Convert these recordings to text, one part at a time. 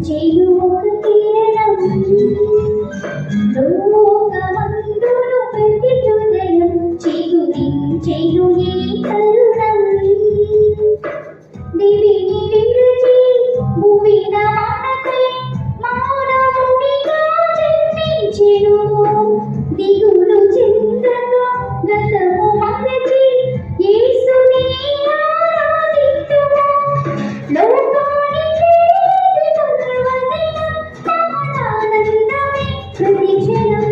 చెయ్యు ఒక కిరణం లోకమందును ప్రతి హృదయం చిగురించెను ఈ తరుణం దివిని విడిచి భూమిన మనకై మానవునిగా జన్మించెను దిగులు చెందగా గతము మరచి యేసుని ఆరాధింతుము లోకానికి ఆనందమే ప్రతి క్షణం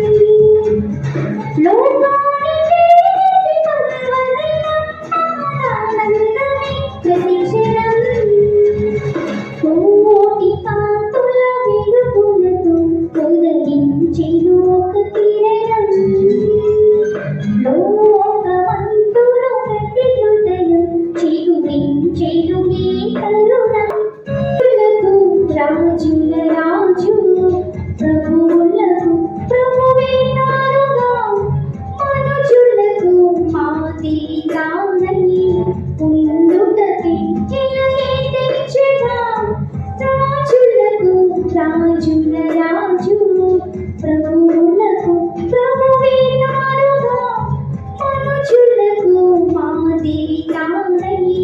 లోకానికి ఆనందమే ప్రతి క్షణం కోటి కాంతుల వెలుగులతో ఉదయించెను ఒక కిరణం లోకమందును ప్రతి హృదయం చిగురించెను ఈ తరుణం రాజుల రాజు ప్రభువులకు ప్రభువే తానుగా మనుజులకు మాదిరిగానని ఉండుటకి ఇలనే తెచ్చగా రాజులకు రాజుల రాజు ప్రభువులకు ప్రభువే తానుగా మనుజులకు మాదిరిగానని